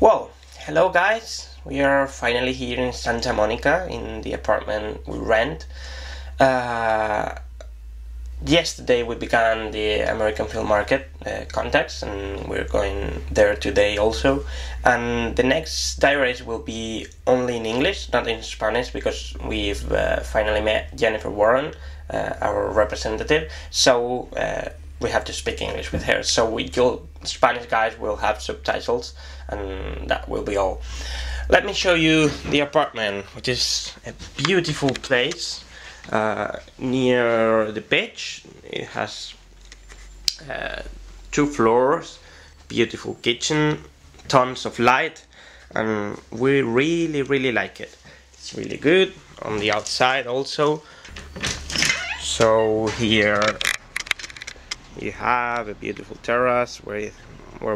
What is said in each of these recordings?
Well, hello guys, we are finally here in Santa Monica in the apartment we rent. Yesterday we began the American film market contacts, and we're going there today also. And the next diaries will be only in English, not in Spanish, because we've finally met Jennifer Warren, our representative, so we have to speak English with her. So you Spanish guys will have subtitles, and that will be all. Let me show you the apartment, which is a beautiful place near the beach. It has 2 floors, beautiful kitchen, tons of light, and we really like it. It's really good on the outside also. So here you have a beautiful terrace where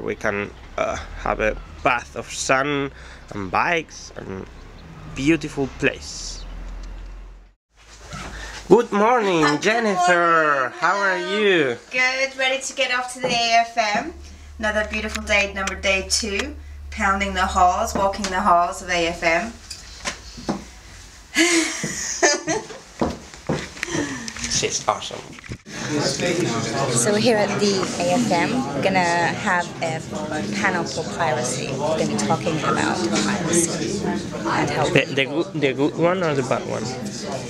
we can have a bath of sun and bikes, and beautiful place. Good morning, Jennifer. How are you? Good, ready to get off to the AFM. Another beautiful day, day 2. Pounding the halls, walking the halls of AFM. She's awesome. So we're here at the AFM. We're gonna have a panel for piracy. We're gonna be talking about piracy and how The good one or the bad one?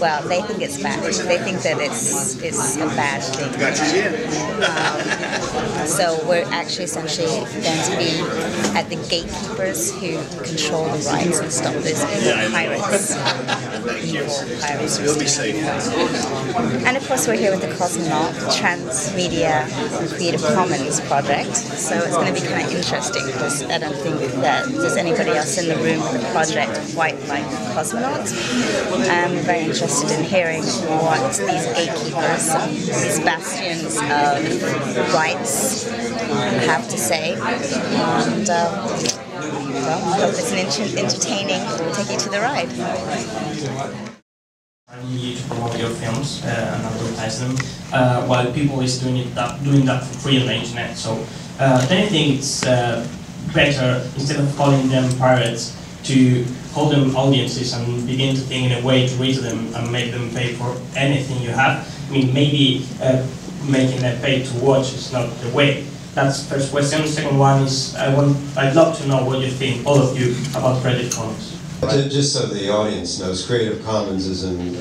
well, they think it's bad. They think that it's a bad thing. So we're actually essentially going to be at the gatekeepers who control the rights and stop this pirates, evil pirates. And of course, we're here with the Cosmonauta, Transmedia and Creative Commons project. So it's going to be kind of interesting, because I don't think that there's anybody else in the room with the project quite like Cosmonauta. I'm very interested in hearing what these gatekeepers, these bastions of rights have to say. And well, I hope it's an entertaining, we'll take you to the ride. You to promote your films and advertise them, while people is doing that for free on the internet. So, don't you think it's better, instead of calling them pirates, to hold them audiences and begin to think in a way to reach them and make them pay for anything you have? I mean, maybe making them pay to watch is not the way. That's the first question. Second one is, I'd love to know what you think, all of you, about Creative Commons. Just so the audience knows, Creative Commons is an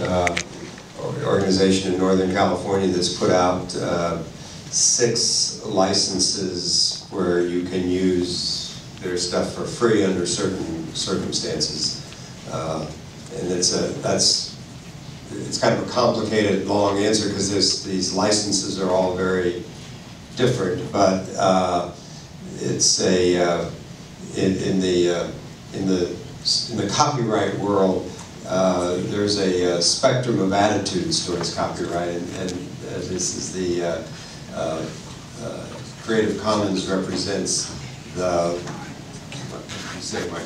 organization in Northern California that's put out 6 licenses where you can use their stuff for free under certain circumstances. And it's kind of a complicated, long answer, because these licenses are all very different. But it's in the copyright world, there's a spectrum of attitudes towards copyright, and this is the Creative Commons represents the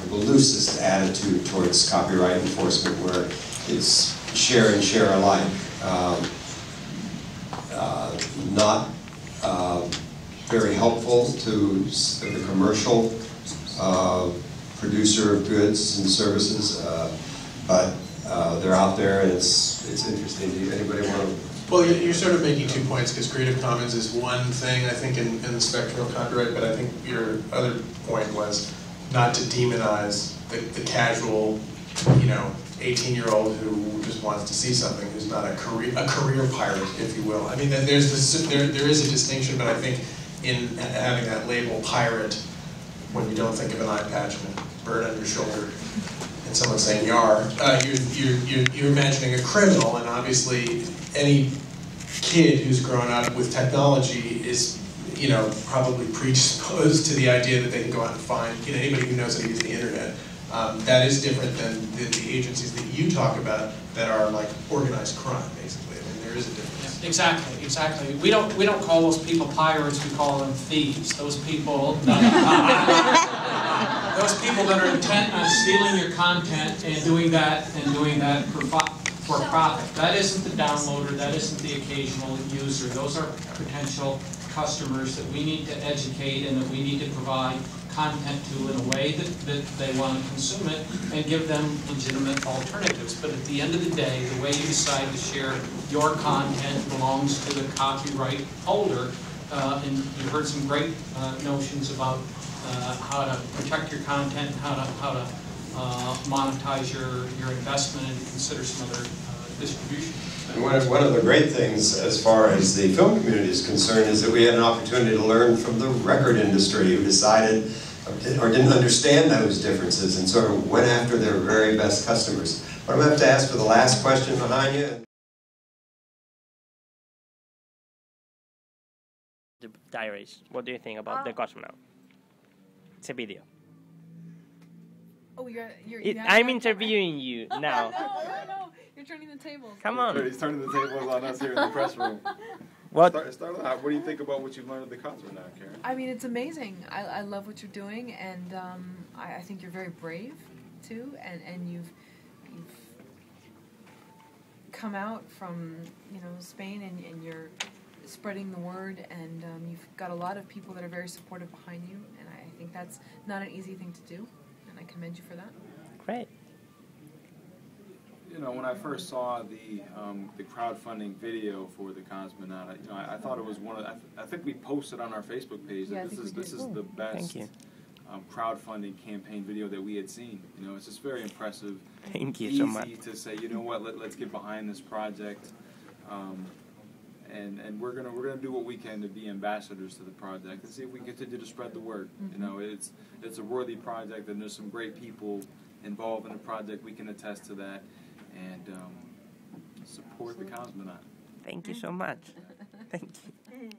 loosest attitude towards copyright enforcement, where it's share and share alike, not very helpful to the commercial producer of goods and services, but they're out there, and it's interesting. Do anybody want to? Well, you're sort of making 2 points, because Creative Commons is one thing, I think, in the spectrum of copyright, but I think your other point was not to demonize the casual, 18-year-old who just wants to see something, who's not a career pirate, if you will. I mean, there is a distinction, but I think in having that label pirate, when you don't think of an eye patch and a bird on your shoulder and someone saying "yar," you're imagining a criminal, and obviously any kid who's grown up with technology is, probably predisposed to the idea that they can go out and find, anybody who knows how to use the internet. That is different than the agencies that you talk about that are like organized crime, basically. I mean, there is a difference. Exactly. We don't call those people pirates. We call them thieves. Those people that are intent on stealing your content and doing that for profit. That isn't the downloader. That isn't the occasional user. Those are potential customers that we need to educate and that we need to provide content to in a way that they want to consume it, and give them legitimate alternatives. But at the end of the day, the way you decide to share your content belongs to the copyright holder. And you heard some great notions about how to protect your content, and how to monetize your investment, and consider some other distribution. And one of the great things as far as the film community is concerned is that we had an opportunity to learn from the record industry, who decided or didn't understand those differences and sort of went after their very best customers. But I'm going to have to ask for the last question behind you. The diaries. What do you think about the Cosmonaut? It's a video. Oh, I'm interviewing you now. No, you're turning the tables. Come on. He's turning the tables on us here in the press room. What? Start out. What do you think about what you've learned at the Cosmonaut, Karen? I mean, it's amazing. I love what you're doing, and I think you're very brave too, and you've come out from Spain, and you're spreading the word, and you've got a lot of people that are very supportive behind you, and I think that's not an easy thing to do, and I commend you for that. Great. When I first saw the crowdfunding video for the Cosmonaut, I thought it was one of. I think we posted on our Facebook page that this is the best crowdfunding campaign video that we had seen. It's just very impressive. Thank you so much. Easy to say, let's get behind this project, and we're gonna do what we can to be ambassadors to the project and see if we can continue to spread the word. It's a worthy project, and there's some great people involved in the project. We can attest to that. And support the Cosmonaut. Thank you so much. Thank you.